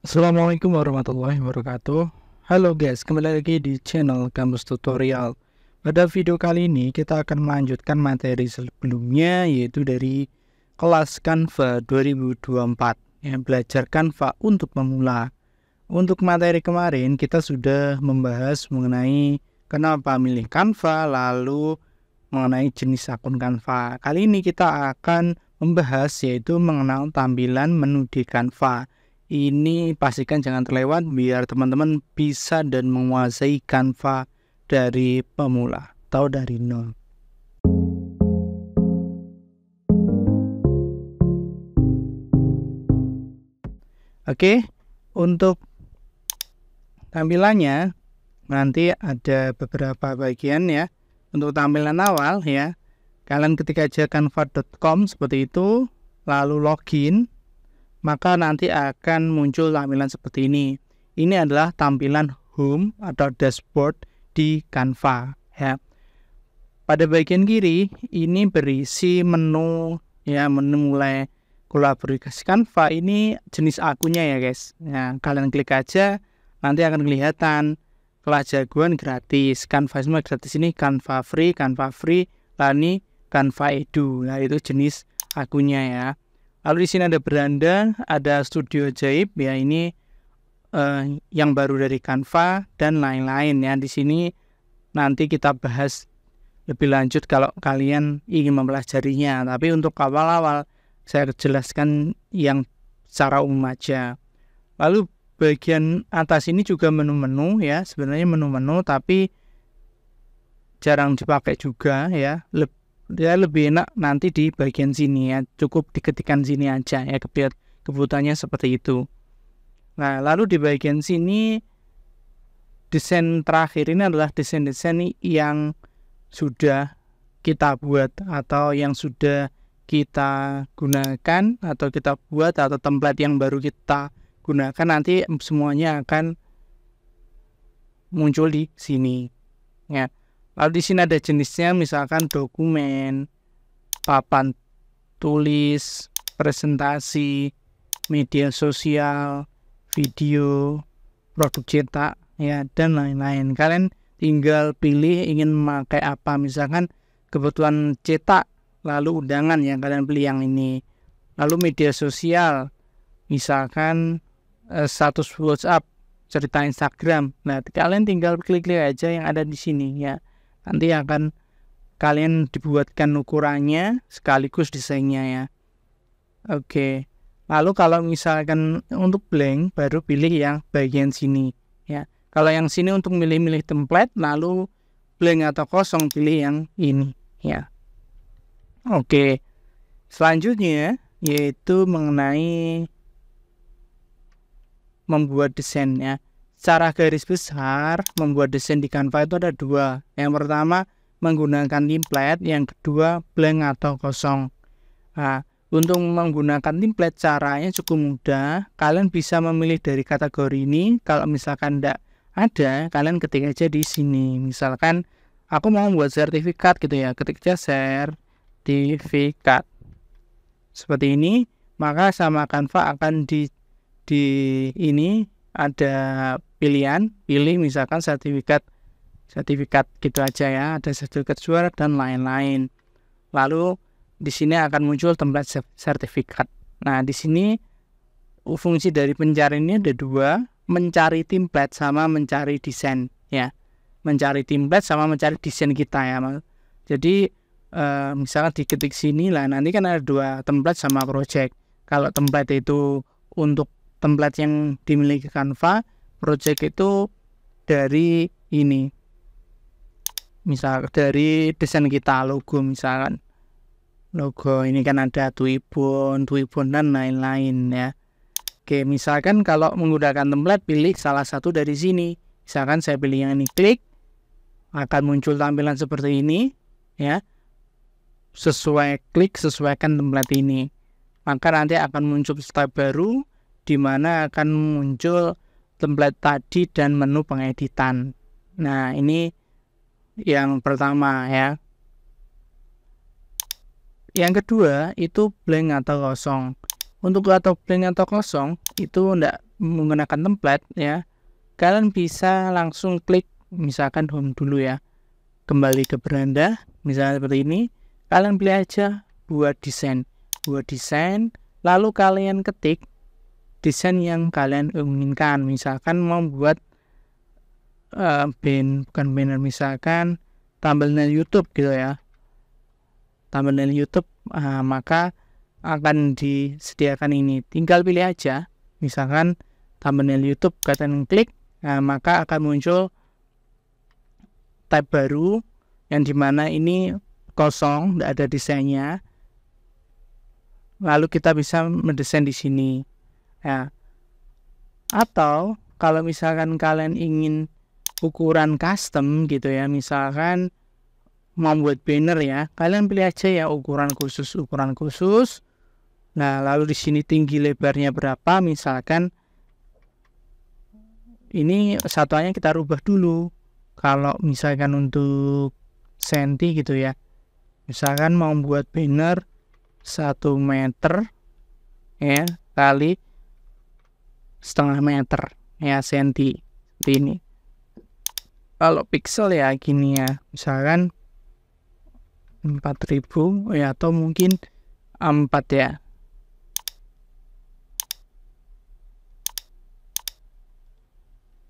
Assalamualaikum warahmatullahi wabarakatuh. Halo guys, kembali lagi di channel Kamus Tutorial. Pada video kali ini kita akan melanjutkan materi sebelumnya, yaitu dari kelas Canva 2024 yang belajar Canva untuk pemula. Untuk materi kemarin kita sudah membahas mengenai kenapa milih Canva, lalu mengenai jenis akun Canva. Kali ini kita akan membahas yaitu mengenal tampilan menu di Canva. Ini pastikan jangan terlewat biar teman-teman bisa dan menguasai Canva dari pemula atau dari nol. Oke, untuk tampilannya nanti ada beberapa bagian ya. Untuk tampilan awal ya, kalian ketik aja canva.com seperti itu, lalu login, maka nanti akan muncul tampilan seperti ini. Ini adalah tampilan home atau dashboard di Canva ya. Pada bagian kiri ini berisi menu ya, menu mulai kolaborasi Canva. Ini jenis akunnya ya guys. Ya, kalian klik aja nanti akan kelihatan kelas jagoan gratis, Canva semua gratis, ini Canva free, lalu Canva Edu. Nah, itu jenis akunnya ya. Lalu di sini ada beranda, ada studio ajaib ya, ini yang baru dari Canva dan lain-lain ya. Di sini nanti kita bahas lebih lanjut kalau kalian ingin mempelajarinya. Tapi untuk awal-awal saya jelaskan yang secara umum aja. Lalu bagian atas ini juga menu-menu ya, sebenarnya menu-menu tapi jarang dipakai juga ya. Dia lebih enak nanti di bagian sini ya, cukup diketikkan sini aja ya, kebutuhannya seperti itu. Nah, lalu di bagian sini desain terakhir ini adalah desain-desain yang sudah kita buat atau yang sudah kita gunakan atau kita buat atau template yang baru kita gunakan, nanti semuanya akan muncul di sini ya. Lalu di sini ada jenisnya, misalkan dokumen, papan tulis, presentasi, media sosial, video, produk cetak ya, dan lain-lain. Kalian tinggal pilih ingin memakai apa, misalkan kebutuhan cetak lalu undangan yang kalian pilih yang ini. Lalu media sosial, misalkan status WhatsApp, cerita Instagram. Nah, kalian tinggal klik-klik aja yang ada di sini ya. Nanti akan kalian dibuatkan ukurannya sekaligus desainnya ya. Oke. Lalu kalau misalkan untuk blank, baru pilih yang bagian sini ya. Kalau yang sini untuk milih-milih template, lalu blank atau kosong pilih yang ini ya. Oke. Selanjutnya yaitu mengenai membuat desain ya. Secara garis besar, membuat desain di Canva itu ada dua. Yang pertama menggunakan template, yang kedua blank atau kosong. Nah, untuk menggunakan template caranya cukup mudah. Kalian bisa memilih dari kategori ini. Kalau misalkan tidak ada, kalian ketik aja di sini. Misalkan aku mau membuat sertifikat gitu ya, ketik aja sertifikat. Seperti ini, maka sama Canva akan di ini ada pilihan, pilih misalkan sertifikat gitu aja ya, ada sertifikat juara dan lain-lain. Lalu di sini akan muncul template sertifikat. Nah, di sini fungsi dari pencari ini ada dua, mencari template sama mencari desain ya. Mencari template sama mencari desain kita ya. Jadi misalnya diketik sini lah, nanti kan ada dua, template sama project. Kalau template itu untuk template yang dimiliki Canva, project itu dari ini, misal dari desain kita, logo misalkan. Logo ini kan ada Twibbon dan lain-lain ya. Oke, misalkan kalau menggunakan template, pilih salah satu dari sini. Misalkan saya pilih yang ini, klik, akan muncul tampilan seperti ini ya. Sesuaikan template ini. Maka nanti akan muncul tab baru di mana akan muncul template tadi dan menu pengeditan. Nah, ini yang pertama ya. Yang kedua itu blank atau kosong. Untuk atau blank atau kosong itu menggunakan template ya, kalian bisa langsung klik misalkan home dulu ya, kembali ke beranda misalnya seperti ini, kalian pilih aja buat desain, lalu kalian ketik desain yang kalian inginkan. Misalkan mau buat bukan banner, misalkan thumbnail YouTube gitu ya, thumbnail YouTube, maka akan disediakan ini, tinggal pilih aja misalkan thumbnail YouTube, kalian klik, maka akan muncul tab baru yang dimana ini kosong, tidak ada desainnya, lalu kita bisa mendesain di sini ya. Atau kalau misalkan kalian ingin ukuran custom gitu ya, misalkan membuat banner ya, kalian pilih aja ya ukuran khusus. Nah, lalu di sini tinggi lebarnya berapa, misalkan ini satuannya kita rubah dulu. Kalau misalkan untuk senti gitu ya, misalkan mau buat banner 1 meter ya kali setengah meter ya senti seperti ini. Kalau pixel ya gini ya, misalkan 4000 ya, atau mungkin 4 ya.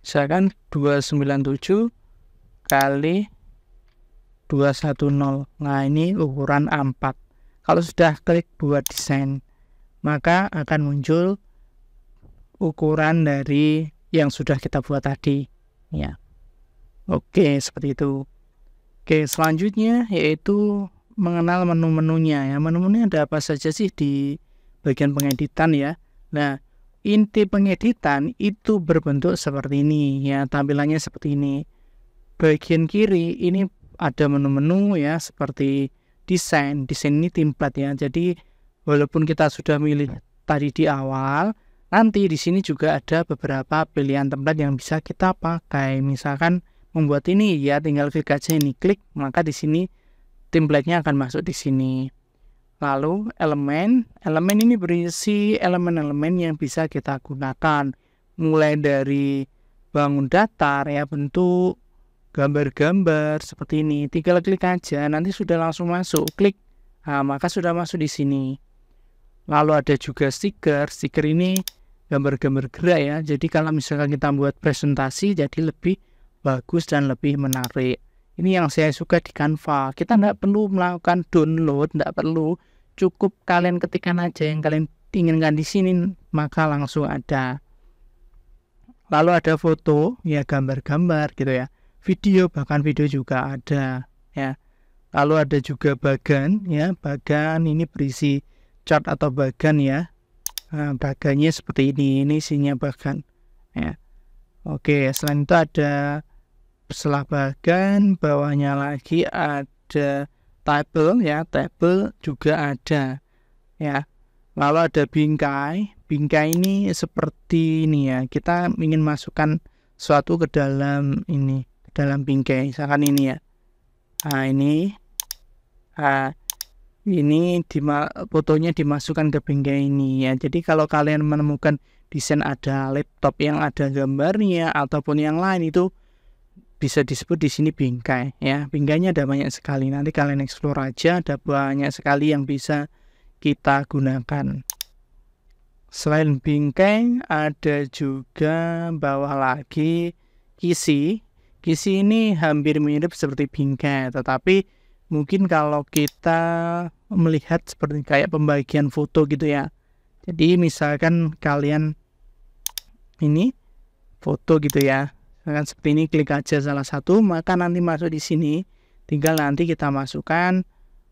Misalkan 297 kali 210. Nah, ini ukuran A4. Kalau sudah klik buat desain, maka akan muncul ukuran dari yang sudah kita buat tadi ya. Oke, seperti itu. Oke, selanjutnya yaitu mengenal menu-menunya ya. Menu-menunya ada apa saja sih di bagian pengeditan ya. Nah, inti pengeditan itu berbentuk seperti ini ya, tampilannya seperti ini. Bagian kiri ini ada menu-menu ya, seperti desain ini template ya. Jadi walaupun kita sudah milih tadi di awal, nanti di sini juga ada beberapa pilihan template yang bisa kita pakai. Misalkan membuat ini ya, tinggal klik aja ini, klik, maka di sini template-nya akan masuk di sini. Lalu elemen ini berisi elemen-elemen yang bisa kita gunakan, mulai dari bangun datar ya, bentuk, gambar-gambar seperti ini. Tinggal klik aja, nanti sudah langsung masuk, klik, maka sudah masuk di sini. Lalu ada juga stiker ini gambar-gambar gerak ya. Jadi kalau misalkan kita buat presentasi jadi lebih bagus dan lebih menarik. Ini yang saya suka di Canva. Kita tidak perlu melakukan download, tidak perlu, cukup kalian ketikkan aja yang kalian inginkan di sini, maka langsung ada. Lalu ada foto ya, gambar-gambar gitu ya, video, bahkan video juga ada ya. Lalu ada juga bagan ya, bagan ini berisi chart atau bagan ya. Nah, bagannya seperti ini isinya bagan ya. Oke, selain itu ada setelah bagan, bawahnya lagi ada table ya, table juga ada ya. Lalu ada bingkai ini seperti ini ya, kita ingin masukkan suatu ke dalam ini, ke dalam bingkai, misalkan ini ya. Nah ini fotonya dimasukkan ke bingkai ini ya. Jadi kalau kalian menemukan desain ada laptop yang ada gambarnya ataupun yang lain, itu bisa disebut di sini bingkai ya. Bingkainya ada banyak sekali, nanti kalian explore aja, ada banyak sekali yang bisa kita gunakan. Selain bingkai ada juga bawah lagi kisi ini hampir mirip seperti bingkai, tetapi mungkin kalau kita melihat seperti kayak pembagian foto gitu ya. Jadi misalkan kalian ini foto gitu ya, misalkan seperti ini, klik aja salah satu, maka nanti masuk di sini. Tinggal nanti kita masukkan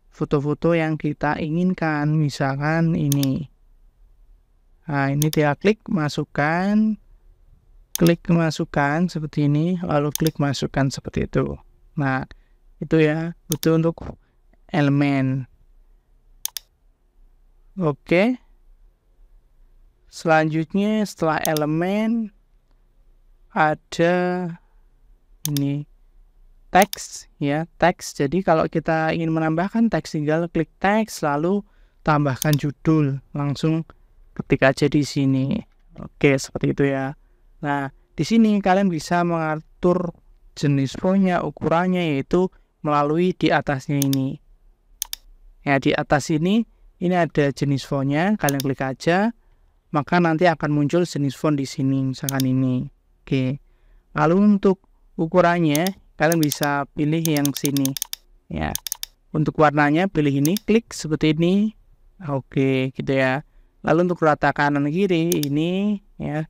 foto-foto yang kita inginkan, misalkan ini. Nah, ini dia klik masukkan, seperti ini, lalu klik masukkan seperti itu. Nah, itu ya, itu untuk elemen. Oke. Selanjutnya setelah elemen ada ini teks ya, teks. Jadi kalau kita ingin menambahkan teks, tinggal klik teks lalu tambahkan judul, langsung ketik aja di sini. Oke, seperti itu ya. Nah, di sini kalian bisa mengatur jenis fontnya, ukurannya, yaitu melalui di atasnya ini. Ya, di atas ini ada jenis fontnya, kalian klik aja, maka nanti akan muncul jenis font di sini, misalkan ini. Oke. Lalu untuk ukurannya, kalian bisa pilih yang sini. Ya. Untuk warnanya pilih ini, klik seperti ini. Oke, gitu ya. Lalu untuk rata kanan kiri ini ya.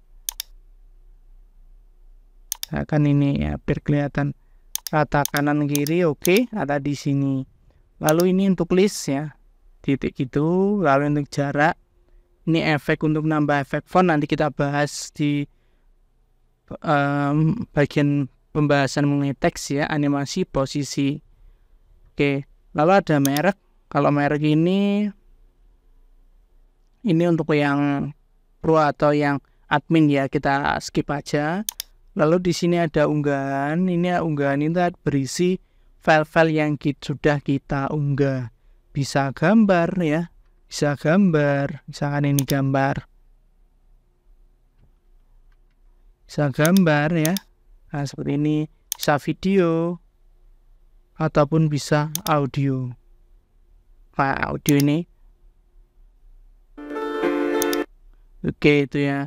Akan ini ya, biar kelihatan rata kanan kiri. Oke, ada di sini. Lalu ini untuk list ya. Titik itu. Lalu untuk jarak, ini efek untuk nambah efek font nanti kita bahas di bagian pembahasan mengenai teks ya, animasi, posisi. Oke, lalu ada merek. Kalau merek ini untuk yang pro atau yang admin ya, kita skip aja. Lalu di sini ada unggahan. Ini unggahan itu berisi file-file yang sudah kita unggah. Bisa gambar ya, bisa gambar, misalkan ini gambar. Bisa gambar ya. Nah, seperti ini, bisa video ataupun bisa audio. Nah, audio ini. Oke, itu ya.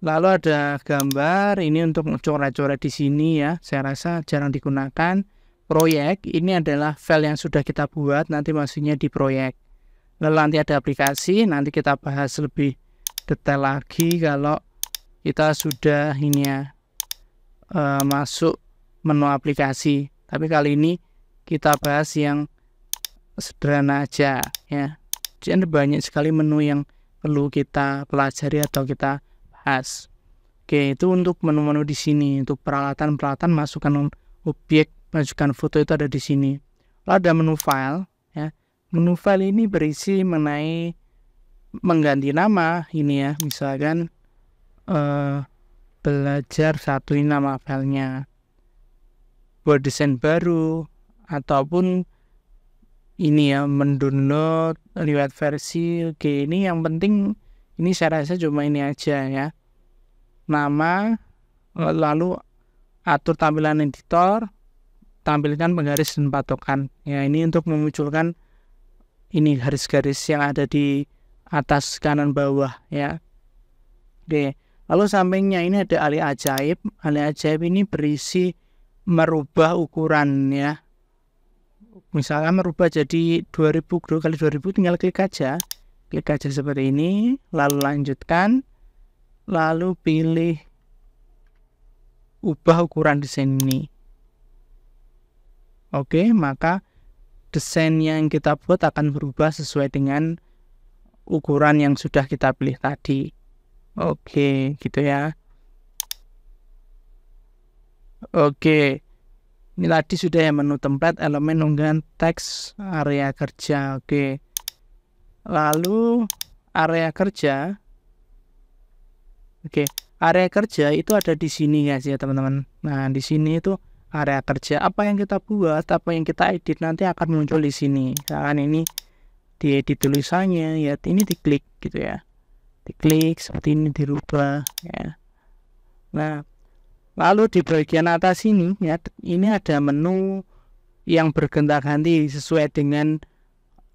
Lalu ada gambar, ini untuk coret-coret di sini ya. Saya rasa jarang digunakan. Proyek, ini adalah file yang sudah kita buat, nanti masuknya di proyek. Lalu nanti ada aplikasi, nanti kita bahas lebih detail lagi kalau kita sudah ini ya, masuk menu aplikasi. Tapi kali ini kita bahas yang sederhana aja ya. Jadi banyak sekali menu yang perlu kita pelajari atau kita bahas. Oke, itu untuk menu-menu di sini. Untuk peralatan-peralatan, masukkan objek, masukkan foto itu ada di sini. Lalu ada menu file ya. Menu file ini berisi mengenai mengganti nama ini ya. Misalkan belajar satu, ini nama filenya. Buat desain baru ataupun ini ya, mendownload lewat versi. Oke, ini yang penting, ini saya rasa cuma ini aja ya, nama. Lalu atur tampilan editor, tampilkan penggaris dan patokan ya. Ini untuk memunculkan ini garis-garis yang ada di atas kanan bawah ya. Oke, lalu sampingnya ini ada alih ajaib. Alih ajaib ini berisi merubah ukuran ya. Misalkan merubah jadi 2000 kali 2000, tinggal klik aja seperti ini, lalu lanjutkan, lalu pilih ubah ukuran desain ini. Oke, maka desain yang kita buat akan berubah sesuai dengan ukuran yang sudah kita pilih tadi. Oke, gitu ya. Oke, ini tadi sudah ya, menu template, elemen, unggahan, teks, area kerja. Oke. Lalu area kerja. Oke, area kerja itu ada di sini guys ya teman-teman. Nah, di sini itu area kerja. Apa yang kita buat, apa yang kita edit nanti akan muncul di sini. Misalkan ini diedit tulisannya ya, ini diklik gitu ya. Diklik seperti ini, dirubah ya. Nah, lalu di bagian atas ini ya, ini ada menu yang bergonta-ganti sesuai dengan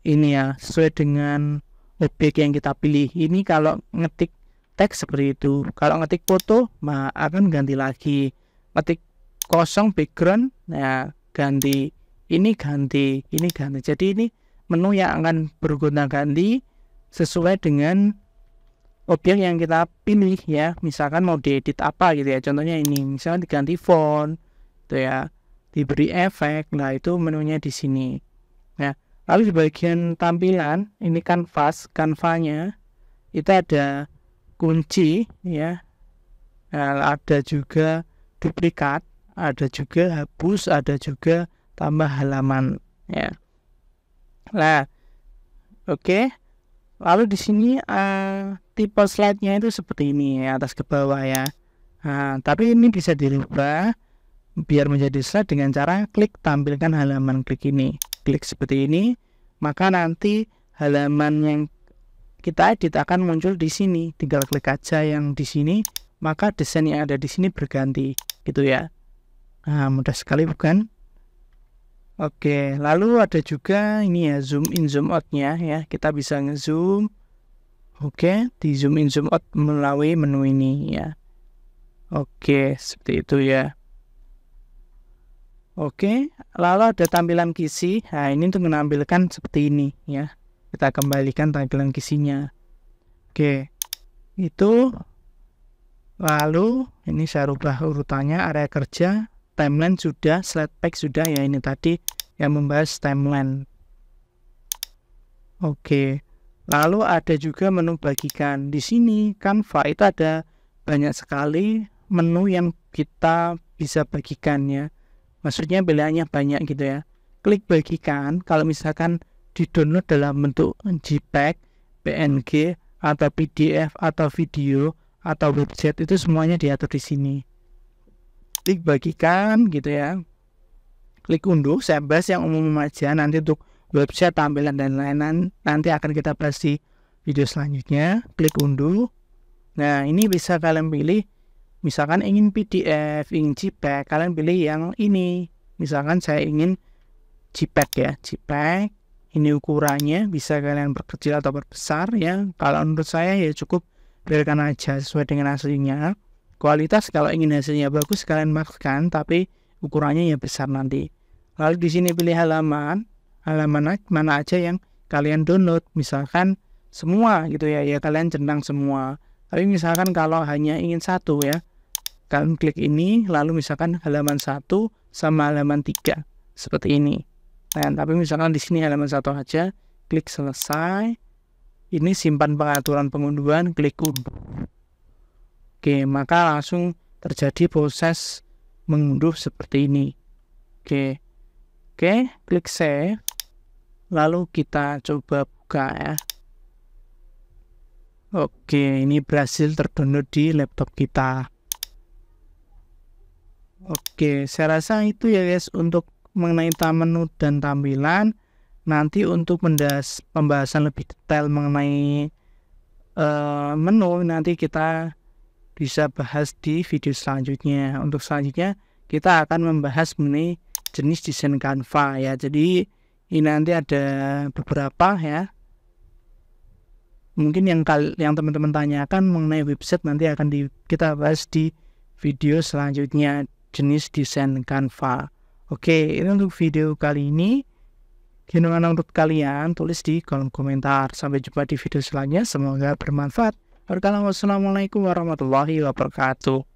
ini ya, sesuai dengan objek yang kita pilih. Ini kalau ngetik teks seperti itu. Kalau ngetik foto, akan ganti lagi. Ngetik kosong background, ya ganti. Ini ganti, ini ganti. Jadi ini menu yang akan bergonta-ganti sesuai dengan objek yang kita pilih ya. Misalkan mau diedit apa gitu ya, contohnya ini, misalkan diganti font itu ya, diberi efek. Nah, itu menunya di sini ya. Lalu di bagian tampilan ini kanvanya itu ada kunci ya. Nah, ada juga duplikat, ada juga hapus, ada juga tambah halaman ya. Nah, oke. Lalu di sini tipe slide-nya itu seperti ini ya, atas ke bawah ya. Nah, tapi ini bisa dirubah biar menjadi slide dengan cara klik tampilkan halaman, klik ini, klik seperti ini, maka nanti halaman yang kita edit akan muncul di sini. Tinggal klik aja yang di sini, maka desain yang ada di sini berganti, gitu ya. Nah, mudah sekali bukan? Oke, lalu ada juga ini ya, zoom in zoom out-nya ya. Kita bisa ngezoom. Oke, di zoom in zoom out melalui menu ini ya. Oke, seperti itu ya. Oke, lalu ada tampilan kisi. Nah, ini untuk menampilkan seperti ini ya. Kita kembalikan tampilan kisinya. Oke, itu. Lalu ini saya rubah urutannya, area kerja, timeline sudah, slide pack sudah ya, ini tadi yang membahas timeline. Oke, lalu ada juga menu bagikan. Di sini Canva itu ada banyak sekali menu yang kita bisa bagikan ya. Maksudnya pilihannya banyak gitu ya. Klik bagikan, kalau misalkan di-download dalam bentuk JPEG, PNG, atau PDF, atau video, atau website, itu semuanya diatur di sini. Klik bagikan gitu ya. Klik unduh, saya bahas yang umum aja, nanti untuk website, tampilan, dan lain-lain nanti akan kita bahas di video selanjutnya. Klik unduh. Nah, ini bisa kalian pilih, misalkan ingin PDF, ingin JPEG, kalian pilih yang ini. Misalkan saya ingin JPEG ya, JPEG. Ini ukurannya, bisa kalian perkecil atau perbesar ya. Kalau menurut saya ya cukup, biarkan aja sesuai dengan hasilnya. Kualitas kalau ingin hasilnya bagus kalian maksakan, tapi ukurannya ya besar nanti. Lalu di sini pilih halaman mana aja yang kalian download. Misalkan semua gitu ya, ya kalian centang semua. Tapi misalkan kalau hanya ingin satu ya, kalian klik ini, lalu misalkan halaman 1 sama halaman 3 seperti ini. Nah, tapi misalkan di sini halaman 1 aja, klik selesai. Ini simpan pengaturan pengunduhan, klik unduh. Oke, maka langsung terjadi proses mengunduh seperti ini. Oke, klik save. Lalu kita coba buka ya. Oke, ini berhasil terdownload di laptop kita. Oke, saya rasa itu ya guys untuk mengenai menu dan tampilan. Nanti untuk pembahasan lebih detail mengenai menu, nanti kita bisa bahas di video selanjutnya. Untuk selanjutnya kita akan membahas mengenai jenis desain Canva ya. Jadi ini nanti ada beberapa ya. Mungkin yang teman-teman tanyakan mengenai website nanti akan kita bahas di video selanjutnya, jenis desain Canva. Oke, ini untuk video kali ini. Gimana menurut kalian? Tulis di kolom komentar. Sampai jumpa di video selanjutnya. Semoga bermanfaat. Wassalamualaikum warahmatullahi wabarakatuh.